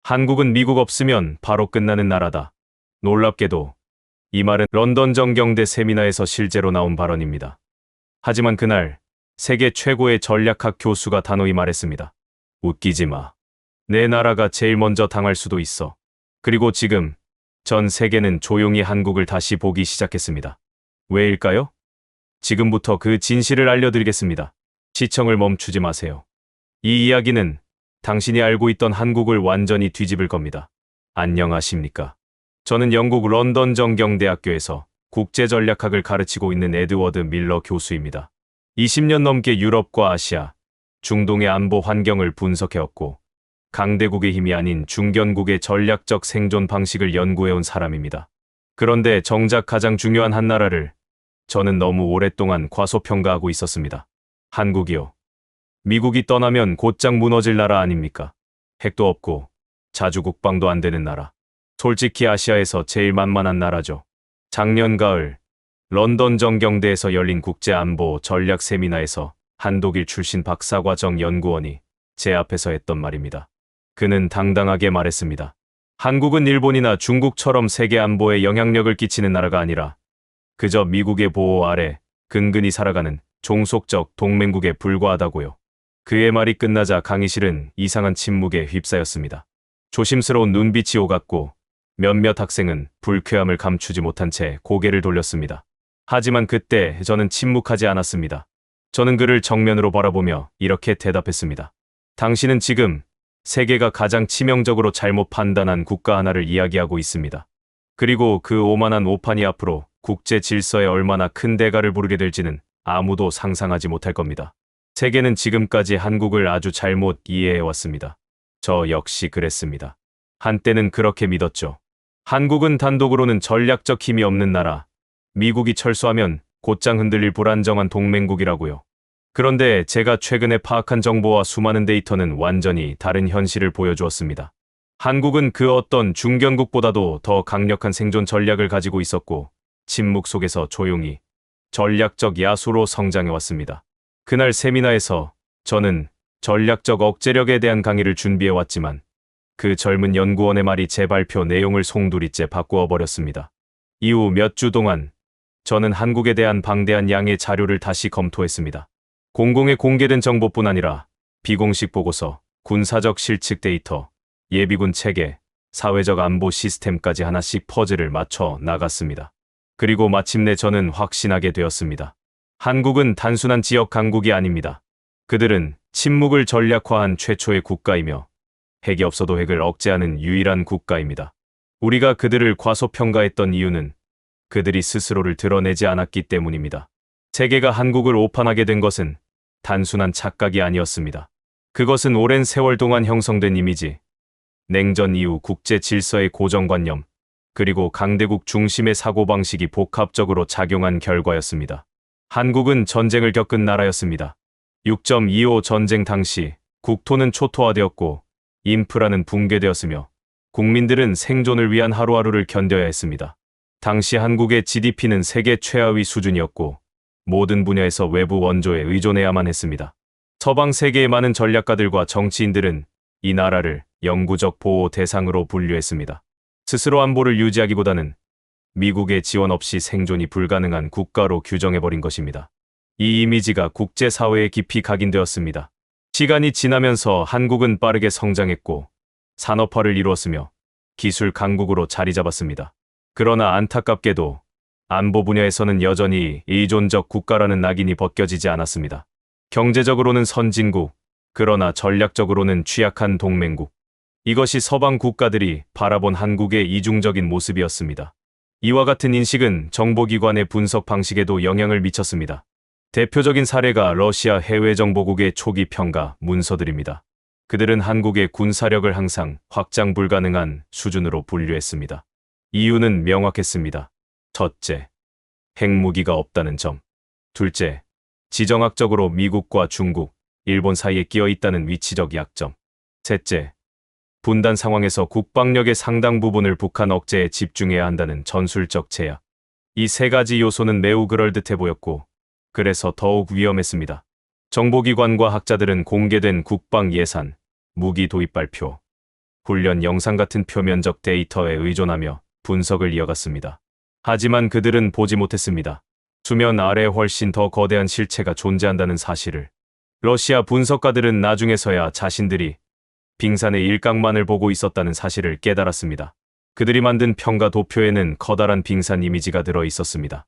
한국은 미국 없으면 바로 끝나는 나라다. 놀랍게도 이 말은 런던 정경대 세미나에서 실제로 나온 발언입니다. 하지만 그날 세계 최고의 전략학 교수가 단호히 말했습니다. 웃기지 마. 내 나라가 제일 먼저 당할 수도 있어. 그리고 지금 전 세계는 조용히 한국을 다시 보기 시작했습니다. 왜일까요? 지금부터 그 진실을 알려드리겠습니다. 시청을 멈추지 마세요. 이 이야기는 당신이 알고 있던 한국을 완전히 뒤집을 겁니다. 안녕하십니까? 저는 영국 런던 정경대학교에서 국제전략학을 가르치고 있는 에드워드 밀러 교수입니다. 20년 넘게 유럽과 아시아, 중동의 안보 환경을 분석해왔고 강대국의 힘이 아닌 중견국의 전략적 생존 방식을 연구해온 사람입니다. 그런데 정작 가장 중요한 한 나라를 저는 너무 오랫동안 과소평가하고 있었습니다. 한국이요. 미국이 떠나면 곧장 무너질 나라 아닙니까? 핵도 없고 자주 국방도 안 되는 나라. 솔직히 아시아에서 제일 만만한 나라죠. 작년 가을 런던 정경대에서 열린 국제안보 전략 세미나에서 한독일 출신 박사과정 연구원이 제 앞에서 했던 말입니다. 그는 당당하게 말했습니다. 한국은 일본이나 중국처럼 세계 안보에 영향력을 끼치는 나라가 아니라 그저 미국의 보호 아래 근근히 살아가는 종속적 동맹국에 불과하다고요. 그의 말이 끝나자 강의실은 이상한 침묵에 휩싸였습니다. 조심스러운 눈빛이 오갔고 몇몇 학생은 불쾌함을 감추지 못한 채 고개를 돌렸습니다. 하지만 그때 저는 침묵하지 않았습니다. 저는 그를 정면으로 바라보며 이렇게 대답했습니다. 당신은 지금 세계가 가장 치명적으로 잘못 판단한 국가 하나를 이야기하고 있습니다. 그리고 그 오만한 오판이 앞으로 국제 질서에 얼마나 큰 대가를 부르게 될지는 아무도 상상하지 못할 겁니다. 세계는 지금까지 한국을 아주 잘못 이해해왔습니다. 저 역시 그랬습니다. 한때는 그렇게 믿었죠. 한국은 단독으로는 전략적 힘이 없는 나라, 미국이 철수하면 곧장 흔들릴 불안정한 동맹국이라고요. 그런데 제가 최근에 파악한 정보와 수많은 데이터는 완전히 다른 현실을 보여주었습니다. 한국은 그 어떤 중견국보다도 더 강력한 생존 전략을 가지고 있었고 침묵 속에서 조용히 전략적 야수로 성장해왔습니다. 그날 세미나에서 저는 전략적 억제력에 대한 강의를 준비해왔지만 그 젊은 연구원의 말이 제 발표 내용을 송두리째 바꾸어 버렸습니다. 이후 몇 주 동안 저는 한국에 대한 방대한 양의 자료를 다시 검토했습니다. 공공에 공개된 정보뿐 아니라 비공식 보고서, 군사적 실측 데이터, 예비군 체계, 사회적 안보 시스템까지 하나씩 퍼즐을 맞춰 나갔습니다. 그리고 마침내 저는 확신하게 되었습니다. 한국은 단순한 지역 강국이 아닙니다. 그들은 침묵을 전략화한 최초의 국가이며 핵이 없어도 핵을 억제하는 유일한 국가입니다. 우리가 그들을 과소평가했던 이유는 그들이 스스로를 드러내지 않았기 때문입니다. 세계가 한국을 오판하게 된 것은 단순한 착각이 아니었습니다. 그것은 오랜 세월 동안 형성된 이미지, 냉전 이후 국제 질서의 고정관념, 그리고 강대국 중심의 사고방식이 복합적으로 작용한 결과였습니다. 한국은 전쟁을 겪은 나라였습니다. 6.25 전쟁 당시 국토는 초토화되었고 인프라는 붕괴되었으며 국민들은 생존을 위한 하루하루를 견뎌야 했습니다. 당시 한국의 GDP는 세계 최하위 수준이었고 모든 분야에서 외부 원조에 의존해야만 했습니다. 서방 세계의 많은 전략가들과 정치인들은 이 나라를 영구적 보호 대상으로 분류했습니다. 스스로 안보를 유지하기보다는 미국의 지원 없이 생존이 불가능한 국가로 규정해버린 것입니다. 이 이미지가 국제사회에 깊이 각인되었습니다. 시간이 지나면서 한국은 빠르게 성장했고 산업화를 이루었으며 기술 강국으로 자리 잡았습니다. 그러나 안타깝게도 안보 분야에서는 여전히 의존적 국가라는 낙인이 벗겨지지 않았습니다. 경제적으로는 선진국, 그러나 전략적으로는 취약한 동맹국. 이것이 서방 국가들이 바라본 한국의 이중적인 모습이었습니다. 이와 같은 인식은 정보기관의 분석 방식에도 영향을 미쳤습니다. 대표적인 사례가 러시아 해외정보국의 초기 평가 문서들입니다. 그들은 한국의 군사력을 항상 확장 불가능한 수준으로 분류했습니다. 이유는 명확했습니다. 첫째, 핵무기가 없다는 점. 둘째, 지정학적으로 미국과 중국, 일본 사이에 끼어 있다는 위치적 약점. 셋째, 분단 상황에서 국방력의 상당 부분을 북한 억제에 집중해야 한다는 전술적 제약. 이 세 가지 요소는 매우 그럴듯해 보였고 그래서 더욱 위험했습니다. 정보기관과 학자들은 공개된 국방 예산, 무기 도입 발표, 훈련 영상 같은 표면적 데이터에 의존하며 분석을 이어갔습니다. 하지만 그들은 보지 못했습니다. 수면 아래에 훨씬 더 거대한 실체가 존재한다는 사실을. 러시아 분석가들은 나중에서야 자신들이 빙산의 일각만을 보고 있었다는 사실을 깨달았습니다. 그들이 만든 평가 도표에는 커다란 빙산 이미지가 들어 있었습니다.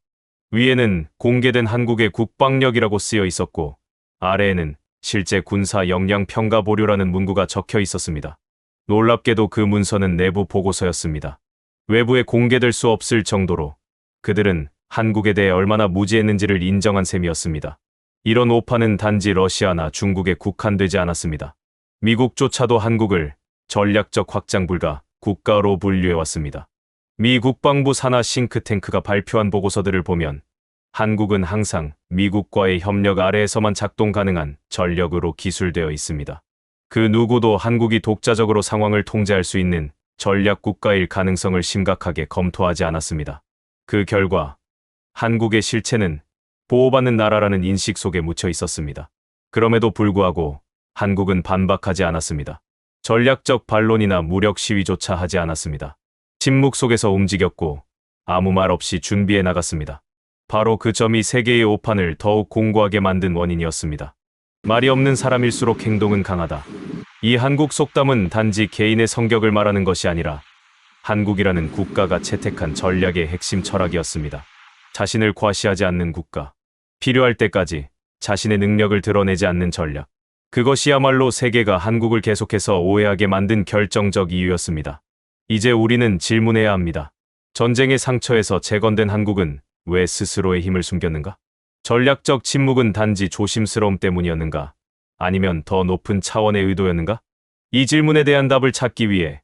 위에는 공개된 한국의 국방력이라고 쓰여 있었고, 아래에는 실제 군사 역량 평가 보료라는 문구가 적혀 있었습니다. 놀랍게도 그 문서는 내부 보고서였습니다. 외부에 공개될 수 없을 정도로 그들은 한국에 대해 얼마나 무지했는지를 인정한 셈이었습니다. 이런 오판은 단지 러시아나 중국에 국한되지 않았습니다. 미국조차도 한국을 전략적 확장 불가 국가로 분류해왔습니다. 미 국방부 산하 싱크탱크가 발표한 보고서들을 보면 한국은 항상 미국과의 협력 아래에서만 작동 가능한 전력으로 기술되어 있습니다. 그 누구도 한국이 독자적으로 상황을 통제할 수 있는 전략 국가일 가능성을 심각하게 검토하지 않았습니다. 그 결과 한국의 실체는 보호받는 나라라는 인식 속에 묻혀 있었습니다. 그럼에도 불구하고 한국은 반박하지 않았습니다. 전략적 반론이나 무력 시위조차 하지 않았습니다. 침묵 속에서 움직였고 아무 말 없이 준비해 나갔습니다. 바로 그 점이 세계의 오판을 더욱 공고하게 만든 원인이었습니다. 말이 없는 사람일수록 행동은 강하다. 이 한국 속담은 단지 개인의 성격을 말하는 것이 아니라 한국이라는 국가가 채택한 전략의 핵심 철학이었습니다. 자신을 과시하지 않는 국가, 필요할 때까지 자신의 능력을 드러내지 않는 전략. 그것이야말로 세계가 한국을 계속해서 오해하게 만든 결정적 이유였습니다. 이제 우리는 질문해야 합니다. 전쟁의 상처에서 재건된 한국은 왜 스스로의 힘을 숨겼는가? 전략적 침묵은 단지 조심스러움 때문이었는가? 아니면 더 높은 차원의 의도였는가? 이 질문에 대한 답을 찾기 위해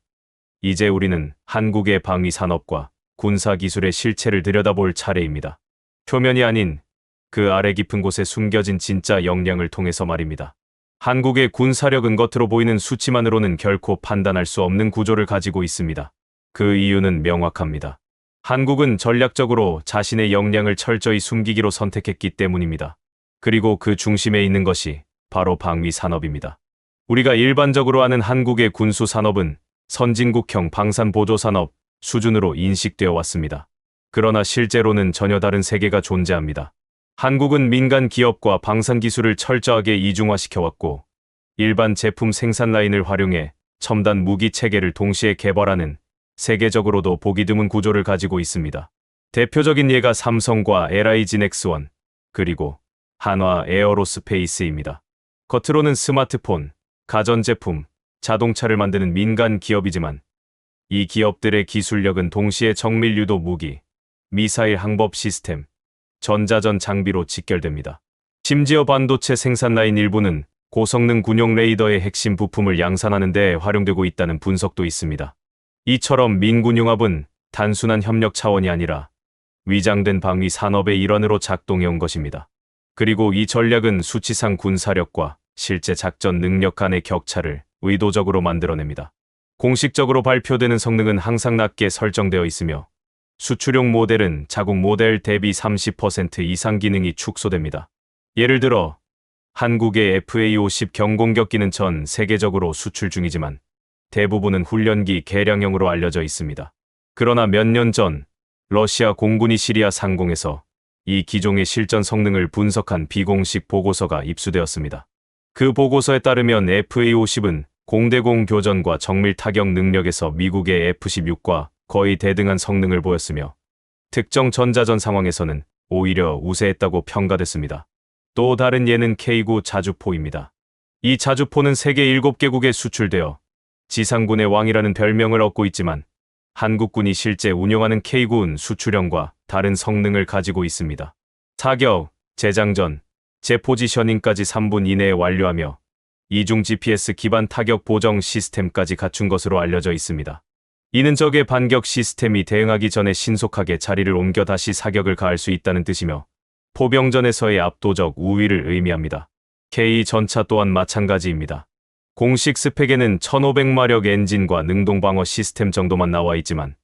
이제 우리는 한국의 방위 산업과 군사 기술의 실체를 들여다볼 차례입니다. 표면이 아닌 그 아래 깊은 곳에 숨겨진 진짜 역량을 통해서 말입니다. 한국의 군사력은 겉으로 보이는 수치만으로는 결코 판단할 수 없는 구조를 가지고 있습니다. 그 이유는 명확합니다. 한국은 전략적으로 자신의 역량을 철저히 숨기기로 선택했기 때문입니다. 그리고 그 중심에 있는 것이 바로 방위 산업입니다. 우리가 일반적으로 아는 한국의 군수 산업은 선진국형 방산 보조 산업 수준으로 인식되어 왔습니다. 그러나 실제로는 전혀 다른 세계가 존재합니다. 한국은 민간 기업과 방산 기술을 철저하게 이중화시켜왔고 일반 제품 생산 라인을 활용해 첨단 무기 체계를 동시에 개발하는 세계적으로도 보기 드문 구조를 가지고 있습니다. 대표적인 예가 삼성과 LI진엑스원 그리고 한화 에어로스페이스입니다. 겉으로는 스마트폰, 가전제품, 자동차를 만드는 민간 기업이지만 이 기업들의 기술력은 동시에 정밀 유도 무기, 미사일 항법 시스템, 전자전 장비로 직결됩니다. 심지어 반도체 생산 라인 일부는 고성능 군용 레이더의 핵심 부품을 양산하는 데 활용되고 있다는 분석도 있습니다. 이처럼 민군융합은 단순한 협력 차원이 아니라 위장된 방위 산업의 일환으로 작동해온 것입니다. 그리고 이 전략은 수치상 군사력과 실제 작전 능력 간의 격차를 의도적으로 만들어냅니다. 공식적으로 발표되는 성능은 항상 낮게 설정되어 있으며 수출용 모델은 자국 모델 대비 30% 이상 기능이 축소됩니다. 예를 들어 한국의 FA-50 경공격기는 전 세계적으로 수출 중이지만 대부분은 훈련기 개량형으로 알려져 있습니다. 그러나 몇 년 전 러시아 공군이 시리아 상공에서 이 기종의 실전 성능을 분석한 비공식 보고서가 입수되었습니다. 그 보고서에 따르면 FA-50은 공대공 교전과 정밀 타격 능력에서 미국의 F-16과 거의 대등한 성능을 보였으며 특정 전자전 상황에서는 오히려 우세했다고 평가됐습니다. 또 다른 예는 K9 자주포입니다. 이 자주포는 세계 7개국에 수출되어 지상군의 왕이라는 별명을 얻고 있지만 한국군이 실제 운용하는 K9은 수출형과 다른 성능을 가지고 있습니다. 타격, 재장전, 재포지셔닝까지 3분 이내에 완료하며 이중 GPS 기반 타격 보정 시스템까지 갖춘 것으로 알려져 있습니다. 이는 적의 반격 시스템이 대응하기 전에 신속하게 자리를 옮겨 다시 사격을 가할 수 있다는 뜻이며 포병전에서의 압도적 우위를 의미합니다. K 전차 또한 마찬가지입니다. 공식 스펙에는 1500마력 엔진과 능동방어 시스템 정도만 나와 있지만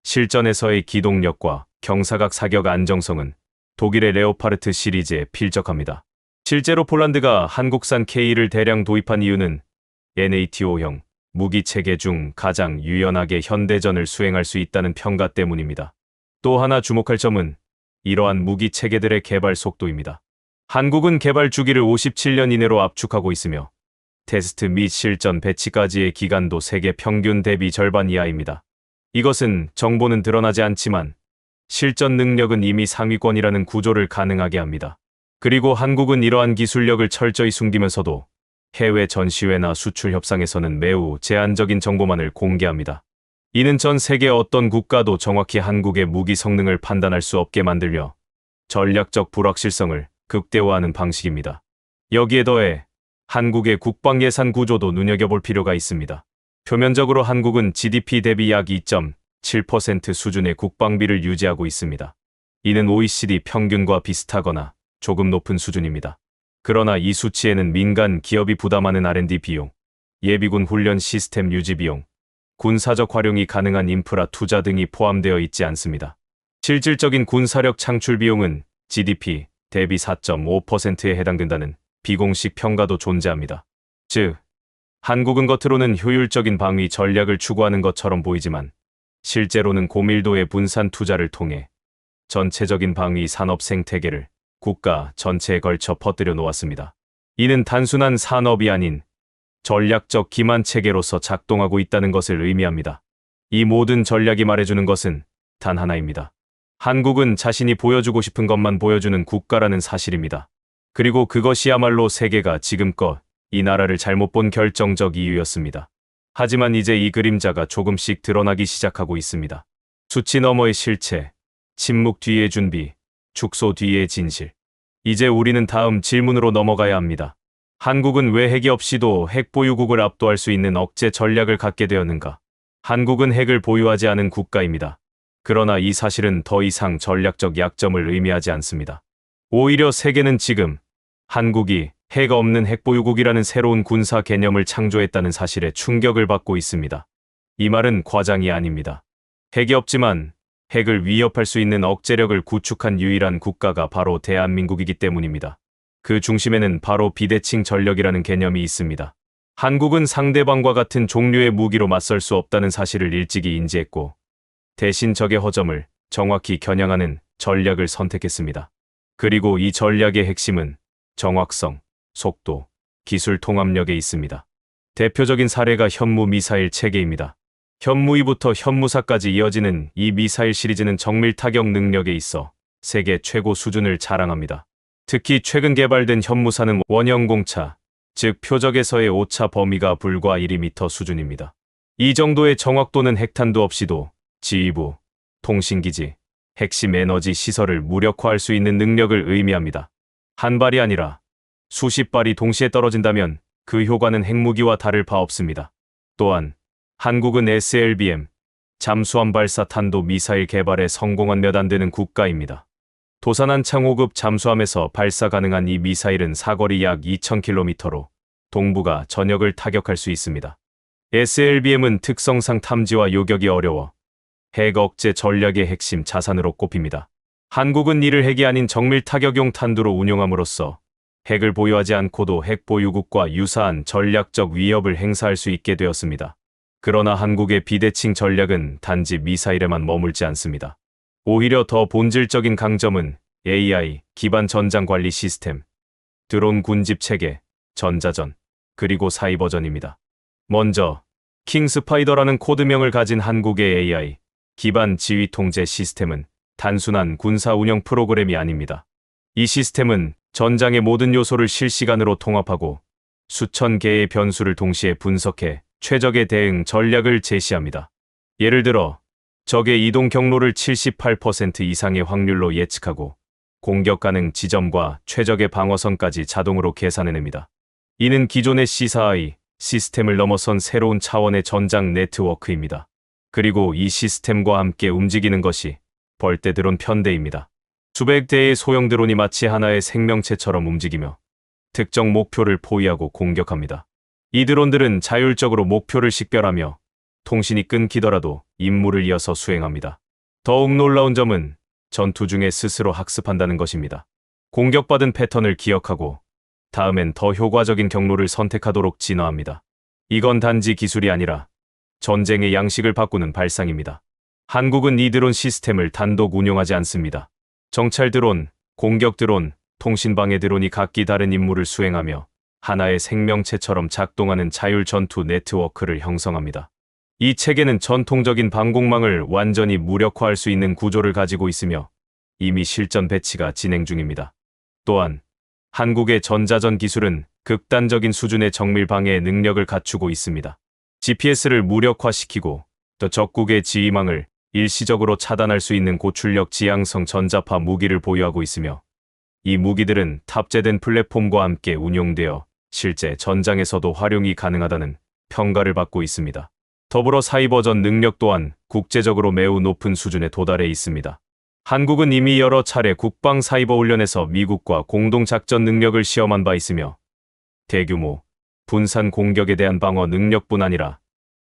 실전에서의 기동력과 경사각 사격 안정성은 독일의 레오파르트 시리즈에 필적합니다. 실제로 폴란드가 한국산 K를 대량 도입한 이유는 NATO형 무기 체계 중 가장 유연하게 현대전을 수행할 수 있다는 평가 때문입니다. 또 하나 주목할 점은 이러한 무기 체계들의 개발 속도입니다. 한국은 개발 주기를 57년 이내로 압축하고 있으며 테스트 및 실전 배치까지의 기간도 세계 평균 대비 절반 이하입니다. 이것은 정보는 드러나지 않지만 실전 능력은 이미 상위권이라는 구조를 가능하게 합니다. 그리고 한국은 이러한 기술력을 철저히 숨기면서도 해외 전시회나 수출 협상에서는 매우 제한적인 정보만을 공개합니다. 이는 전 세계 어떤 국가도 정확히 한국의 무기 성능을 판단할 수 없게 만들려 전략적 불확실성을 극대화하는 방식입니다. 여기에 더해 한국의 국방 예산 구조도 눈여겨볼 필요가 있습니다. 표면적으로 한국은 GDP 대비 약 2.7% 수준의 국방비를 유지하고 있습니다. 이는 OECD 평균과 비슷하거나 조금 높은 수준입니다. 그러나 이 수치에는 민간 기업이 부담하는 R&D 비용, 예비군 훈련 시스템 유지 비용, 군사적 활용이 가능한 인프라 투자 등이 포함되어 있지 않습니다. 실질적인 군사력 창출 비용은 GDP 대비 4.5%에 해당된다는 비공식 평가도 존재합니다. 즉, 한국은 겉으로는 효율적인 방위 전략을 추구하는 것처럼 보이지만 실제로는 고밀도의 분산 투자를 통해 전체적인 방위 산업 생태계를 국가 전체에 걸쳐 퍼뜨려 놓았습니다. 이는 단순한 산업이 아닌 전략적 기만 체계로서 작동하고 있다는 것을 의미합니다. 이 모든 전략이 말해주는 것은 단 하나입니다. 한국은 자신이 보여주고 싶은 것만 보여주는 국가라는 사실입니다. 그리고 그것이야말로 세계가 지금껏 이 나라를 잘못 본 결정적 이유였습니다. 하지만 이제 이 그림자가 조금씩 드러나기 시작하고 있습니다. 수치 너머의 실체, 침묵 뒤의 준비, 축소 뒤의 진실. 이제 우리는 다음 질문으로 넘어가야 합니다. 한국은 왜 핵이 없이도 핵 보유국을 압도할 수 있는 억제 전략을 갖게 되었는가? 한국은 핵을 보유하지 않은 국가입니다. 그러나 이 사실은 더 이상 전략적 약점을 의미하지 않습니다. 오히려 세계는 지금 한국이 핵 없는 핵보유국이라는 새로운 군사 개념을 창조했다는 사실에 충격을 받고 있습니다. 이 말은 과장이 아닙니다. 핵이 없지만 핵을 위협할 수 있는 억제력을 구축한 유일한 국가가 바로 대한민국이기 때문입니다. 그 중심에는 바로 비대칭 전력이라는 개념이 있습니다. 한국은 상대방과 같은 종류의 무기로 맞설 수 없다는 사실을 일찍이 인지했고 대신 적의 허점을 정확히 겨냥하는 전략을 선택했습니다. 그리고 이 전략의 핵심은 정확성, 속도, 기술 통합력에 있습니다. 대표적인 사례가 현무 미사일 체계입니다. 현무이부터 현무사까지 이어지는 이 미사일 시리즈는 정밀 타격 능력에 있어 세계 최고 수준을 자랑합니다. 특히 최근 개발된 현무사는 원형 공차, 즉 표적에서의 오차 범위가 불과 1m 수준입니다. 이 정도의 정확도는 핵탄두 없이도 지휘부, 통신기지, 핵심 에너지 시설을 무력화할 수 있는 능력을 의미합니다. 한 발이 아니라 수십 발이 동시에 떨어진다면 그 효과는 핵무기와 다를 바 없습니다. 또한 한국은 SLBM, 잠수함 발사 탄도 미사일 개발에 성공한 몇 안 되는 국가입니다. 도산한 창호급 잠수함에서 발사 가능한 이 미사일은 사거리 약 2000km로 동북아 전역을 타격할 수 있습니다. SLBM은 특성상 탐지와 요격이 어려워 핵 억제 전략의 핵심 자산으로 꼽힙니다. 한국은 이를 핵이 아닌 정밀 타격용 탄두로 운용함으로써 핵을 보유하지 않고도 핵 보유국과 유사한 전략적 위협을 행사할 수 있게 되었습니다. 그러나 한국의 비대칭 전략은 단지 미사일에만 머물지 않습니다. 오히려 더 본질적인 강점은 AI 기반 전장 관리 시스템, 드론 군집 체계, 전자전, 그리고 사이버전입니다. 먼저 킹스파이더라는 코드명을 가진 한국의 AI 기반 지휘 통제 시스템은 단순한 군사 운영 프로그램이 아닙니다. 이 시스템은 전장의 모든 요소를 실시간으로 통합하고 수천 개의 변수를 동시에 분석해 최적의 대응 전략을 제시합니다. 예를 들어 적의 이동 경로를 78% 이상의 확률로 예측하고 공격 가능 지점과 최적의 방어선까지 자동으로 계산해냅니다. 이는 기존의 C4I 시스템을 넘어선 새로운 차원의 전장 네트워크입니다. 그리고 이 시스템과 함께 움직이는 것이 벌떼 드론 편대입니다. 수백 대의 소형 드론이 마치 하나의 생명체처럼 움직이며 특정 목표를 포위하고 공격합니다. 이 드론들은 자율적으로 목표를 식별하며 통신이 끊기더라도 임무를 이어서 수행합니다. 더욱 놀라운 점은 전투 중에 스스로 학습한다는 것입니다. 공격받은 패턴을 기억하고 다음엔 더 효과적인 경로를 선택하도록 진화합니다. 이건 단지 기술이 아니라 전쟁의 양식을 바꾸는 발상입니다. 한국은 이 드론 시스템을 단독 운용하지 않습니다. 정찰 드론, 공격 드론, 통신방해 드론이 각기 다른 임무를 수행하며 하나의 생명체처럼 작동하는 자율 전투 네트워크를 형성합니다. 이 체계는 전통적인 방공망을 완전히 무력화할 수 있는 구조를 가지고 있으며 이미 실전 배치가 진행 중입니다. 또한 한국의 전자전 기술은 극단적인 수준의 정밀 방해 능력을 갖추고 있습니다. GPS를 무력화시키고 또 적국의 지휘망을 일시적으로 차단할 수 있는 고출력 지향성 전자파 무기를 보유하고 있으며 이 무기들은 탑재된 플랫폼과 함께 운용되어 실제 전장에서도 활용이 가능하다는 평가를 받고 있습니다. 더불어 사이버전 능력 또한 국제적으로 매우 높은 수준에 도달해 있습니다. 한국은 이미 여러 차례 국방 사이버 훈련에서 미국과 공동작전 능력을 시험한 바 있으며 대규모 분산 공격에 대한 방어 능력뿐 아니라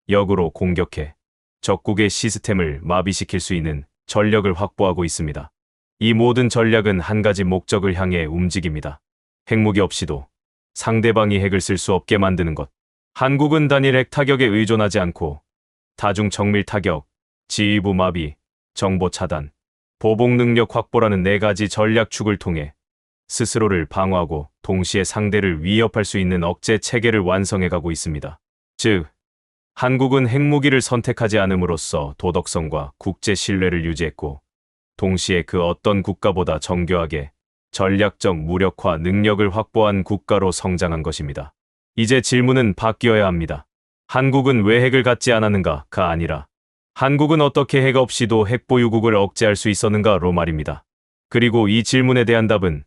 역으로 공격해 적국의 시스템을 마비시킬 수 있는 전력을 확보하고 있습니다. 이 모든 전략은 한 가지 목적을 향해 움직입니다. 핵무기 없이도 상대방이 핵을 쓸 수 없게 만드는 것. 한국은 단일 핵 타격에 의존하지 않고 다중 정밀 타격, 지휘부 마비, 정보 차단, 보복 능력 확보라는 네 가지 전략축을 통해 스스로를 방어하고 동시에 상대를 위협할 수 있는 억제 체계를 완성해가고 있습니다. 즉, 한국은 핵무기를 선택하지 않음으로써 도덕성과 국제 신뢰를 유지했고 동시에 그 어떤 국가보다 정교하게 전략적 무력화 능력을 확보한 국가로 성장한 것입니다. 이제 질문은 바뀌어야 합니다. 한국은 왜 핵을 갖지 않았는가가 아니라 한국은 어떻게 핵 없이도 핵 보유국을 억제할 수 있었는가로 말입니다. 그리고 이 질문에 대한 답은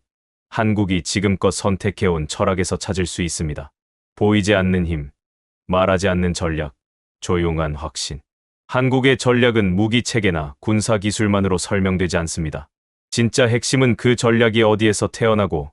한국이 지금껏 선택해온 철학에서 찾을 수 있습니다. 보이지 않는 힘, 말하지 않는 전략, 조용한 확신. 한국의 전략은 무기 체계나 군사 기술만으로 설명되지 않습니다. 진짜 핵심은 그 전략이 어디에서 태어나고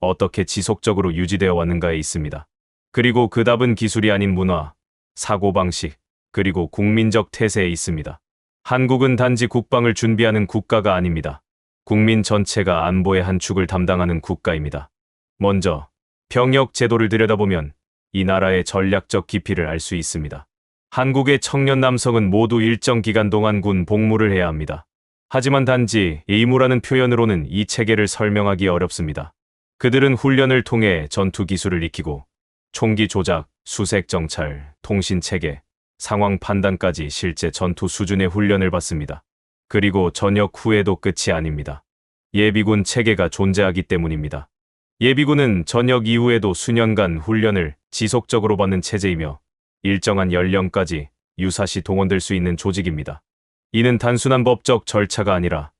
어떻게 지속적으로 유지되어 왔는가에 있습니다. 그리고 그 답은 기술이 아닌 문화, 사고방식, 그리고 국민적 태세에 있습니다. 한국은 단지 국방을 준비하는 국가가 아닙니다. 국민 전체가 안보의 한 축을 담당하는 국가입니다. 먼저 병역 제도를 들여다보면 이 나라의 전략적 깊이를 알 수 있습니다. 한국의 청년 남성은 모두 일정 기간 동안 군 복무를 해야 합니다. 하지만 단지 의무라는 표현으로는 이 체계를 설명하기 어렵습니다. 그들은 훈련을 통해 전투 기술을 익히고 총기 조작, 수색 정찰, 통신 체계, 상황 판단까지 실제 전투 수준의 훈련을 받습니다. 그리고 전역 후에도 끝이 아닙니다. 예비군 체계가 존재하기 때문입니다. 예비군은 전역 이후에도 수년간 훈련을 지속적으로 받는 체제이며 일정한 연령까지 유사시 동원될 수 있는 조직입니다. 이는 단순한 법적 절차가 아니라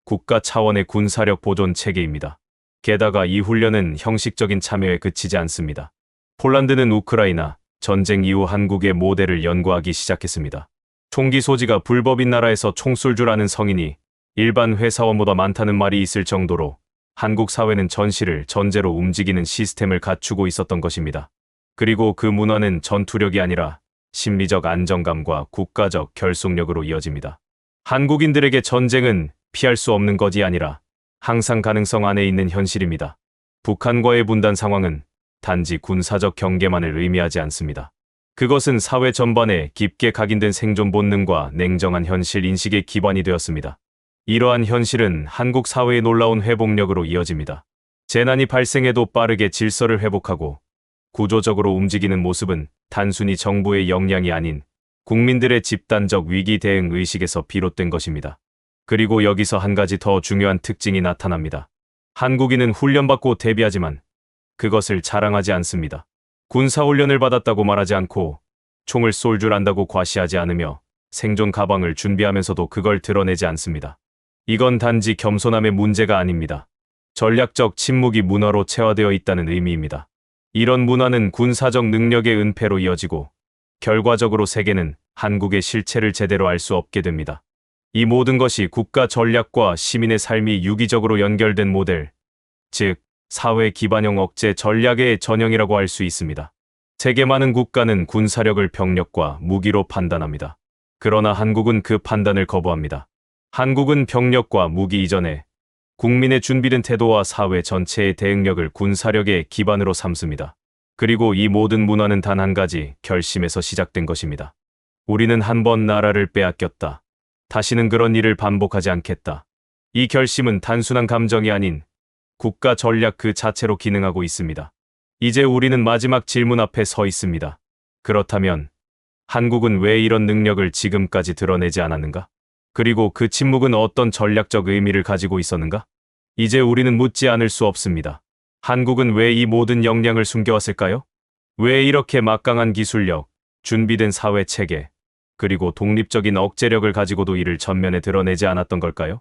국가 차원의 군사력 보존 체계입니다. 게다가 이 훈련은 형식적인 참여에 그치지 않습니다. 폴란드는 우크라이나 전쟁 이후 한국의 모델을 연구하기 시작했습니다. 총기 소지가 불법인 나라에서 총 쏠 줄 아는 성인이 일반 회사원보다 많다는 말이 있을 정도로 한국 사회는 전시를 전제로 움직이는 시스템을 갖추고 있었던 것입니다. 그리고 그 문화는 전투력이 아니라 심리적 안정감과 국가적 결속력으로 이어집니다. 한국인들에게 전쟁은 피할 수 없는 것이 아니라 항상 가능성 안에 있는 현실입니다. 북한과의 분단 상황은 단지 군사적 경계만을 의미하지 않습니다. 그것은 사회 전반에 깊게 각인된 생존 본능과 냉정한 현실 인식의 기반이 되었습니다. 이러한 현실은 한국 사회의 놀라운 회복력으로 이어집니다. 재난이 발생해도 빠르게 질서를 회복하고 구조적으로 움직이는 모습은 단순히 정부의 역량이 아닌 국민들의 집단적 위기 대응 의식에서 비롯된 것입니다. 그리고 여기서 한 가지 더 중요한 특징이 나타납니다. 한국인은 훈련받고 대비하지만 그것을 자랑하지 않습니다. 군사훈련을 받았다고 말하지 않고 총을 쏠 줄 안다고 과시하지 않으며 생존 가방을 준비하면서도 그걸 드러내지 않습니다. 이건 단지 겸손함의 문제가 아닙니다. 전략적 침묵이 문화로 체화되어 있다는 의미입니다. 이런 문화는 군사적 능력의 은폐로 이어지고 결과적으로 세계는 한국의 실체를 제대로 알 수 없게 됩니다. 이 모든 것이 국가 전략과 시민의 삶이 유기적으로 연결된 모델, 즉 사회 기반형 억제 전략의 전형이라고 할 수 있습니다. 세계 많은 국가는 군사력을 병력과 무기로 판단합니다. 그러나 한국은 그 판단을 거부합니다. 한국은 병력과 무기 이전에 국민의 준비된 태도와 사회 전체의 대응력을 군사력의 기반으로 삼습니다. 그리고 이 모든 문화는 단 한 가지 결심에서 시작된 것입니다. 우리는 한 번 나라를 빼앗겼다. 다시는 그런 일을 반복하지 않겠다. 이 결심은 단순한 감정이 아닌 국가 전략 그 자체로 기능하고 있습니다. 이제 우리는 마지막 질문 앞에 서 있습니다. 그렇다면 한국은 왜 이런 능력을 지금까지 드러내지 않았는가? 그리고 그 침묵은 어떤 전략적 의미를 가지고 있었는가? 이제 우리는 묻지 않을 수 없습니다. 한국은 왜 이 모든 역량을 숨겨왔을까요? 왜 이렇게 막강한 기술력, 준비된 사회 체계, 그리고 독립적인 억제력을 가지고도 이를 전면에 드러내지 않았던 걸까요?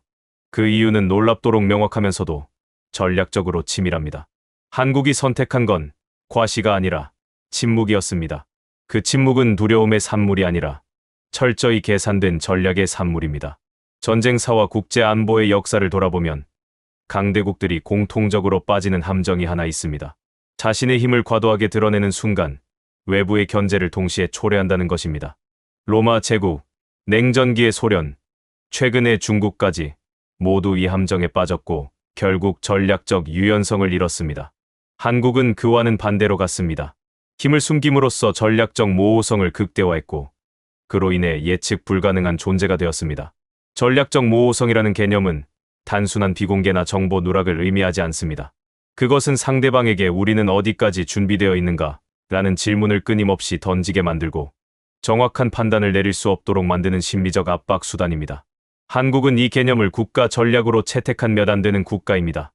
그 이유는 놀랍도록 명확하면서도 전략적으로 치밀합니다. 한국이 선택한 건 과시가 아니라 침묵이었습니다. 그 침묵은 두려움의 산물이 아니라 철저히 계산된 전략의 산물입니다. 전쟁사와 국제 안보의 역사를 돌아보면 강대국들이 공통적으로 빠지는 함정이 하나 있습니다. 자신의 힘을 과도하게 드러내는 순간 외부의 견제를 동시에 초래한다는 것입니다. 로마 제국, 냉전기의 소련, 최근의 중국까지 모두 이 함정에 빠졌고 결국 전략적 유연성을 잃었습니다. 한국은 그와는 반대로 갔습니다. 힘을 숨김으로써 전략적 모호성을 극대화했고 그로 인해 예측 불가능한 존재가 되었습니다. 전략적 모호성이라는 개념은 단순한 비공개나 정보 누락을 의미하지 않습니다. 그것은 상대방에게 우리는 어디까지 준비되어 있는가? 라는 질문을 끊임없이 던지게 만들고 정확한 판단을 내릴 수 없도록 만드는 심리적 압박 수단입니다. 한국은 이 개념을 국가 전략으로 채택한 몇 안 되는 국가입니다.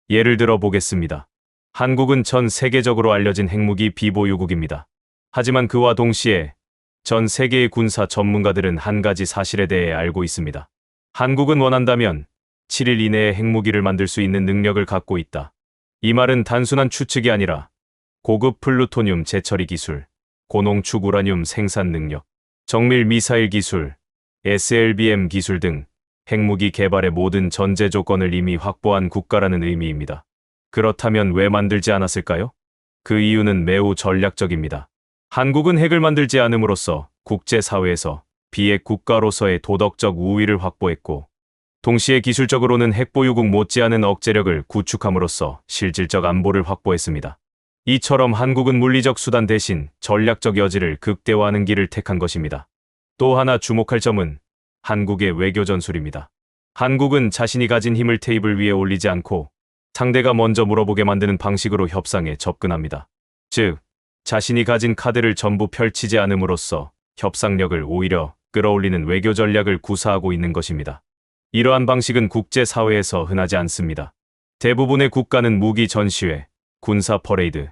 예를 들어 보겠습니다. 한국은 전 세계적으로 알려진 핵무기 비보유국입니다. 하지만 그와 동시에 전 세계의 군사 전문가들은 한 가지 사실에 대해 알고 있습니다. 한국은 원한다면 7일 이내에 핵무기를 만들 수 있는 능력을 갖고 있다. 이 말은 단순한 추측이 아니라 고급 플루토늄 재처리 기술, 고농축 우라늄 생산 능력, 정밀 미사일 기술, SLBM 기술 등 핵무기 개발의 모든 전제 조건을 이미 확보한 국가라는 의미입니다. 그렇다면 왜 만들지 않았을까요? 그 이유는 매우 전략적입니다. 한국은 핵을 만들지 않음으로써 국제사회에서 비핵 국가로서의 도덕적 우위를 확보했고 동시에 기술적으로는 핵보유국 못지않은 억제력을 구축함으로써 실질적 안보를 확보했습니다. 이처럼 한국은 물리적 수단 대신 전략적 여지를 극대화하는 길을 택한 것입니다. 또 하나 주목할 점은 한국의 외교 전술입니다. 한국은 자신이 가진 힘을 테이블 위에 올리지 않고 상대가 먼저 물어보게 만드는 방식으로 협상에 접근합니다. 즉, 자신이 가진 카드를 전부 펼치지 않음으로써 협상력을 오히려 끌어올리는 외교 전략을 구사하고 있는 것입니다. 이러한 방식은 국제사회에서 흔하지 않습니다. 대부분의 국가는 무기 전시회, 군사 퍼레이드,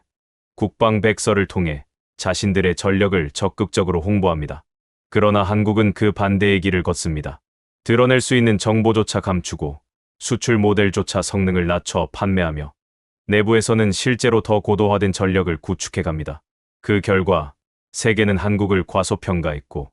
국방백서를 통해 자신들의 전력을 적극적으로 홍보합니다. 그러나 한국은 그 반대의 길을 걷습니다. 드러낼 수 있는 정보조차 감추고 수출 모델조차 성능을 낮춰 판매하며 내부에서는 실제로 더 고도화된 전력을 구축해갑니다. 그 결과 세계는 한국을 과소평가했고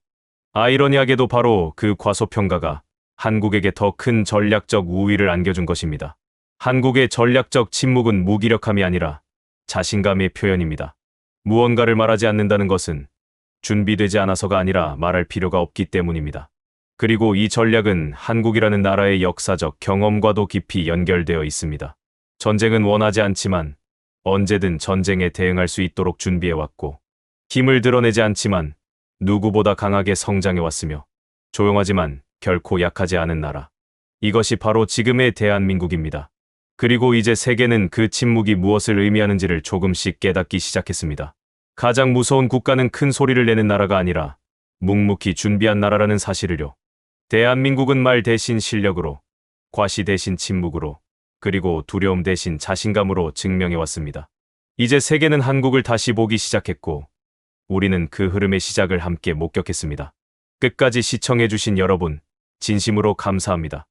아이러니하게도 바로 그 과소평가가 한국에게 더 큰 전략적 우위를 안겨준 것입니다. 한국의 전략적 침묵은 무기력함이 아니라 자신감의 표현입니다. 무언가를 말하지 않는다는 것은 준비되지 않아서가 아니라 말할 필요가 없기 때문입니다. 그리고 이 전략은 한국이라는 나라의 역사적 경험과도 깊이 연결되어 있습니다. 전쟁은 원하지 않지만 언제든 전쟁에 대응할 수 있도록 준비해왔고 힘을 드러내지 않지만 누구보다 강하게 성장해왔으며 조용하지만 결코 약하지 않은 나라. 이것이 바로 지금의 대한민국입니다. 그리고 이제 세계는 그 침묵이 무엇을 의미하는지를 조금씩 깨닫기 시작했습니다. 가장 무서운 국가는 큰 소리를 내는 나라가 아니라 묵묵히 준비한 나라라는 사실을요. 대한민국은 말 대신 실력으로, 과시 대신 침묵으로, 그리고 두려움 대신 자신감으로 증명해왔습니다. 이제 세계는 한국을 다시 보기 시작했고 우리는 그 흐름의 시작을 함께 목격했습니다. 끝까지 시청해주신 여러분, 진심으로 감사합니다.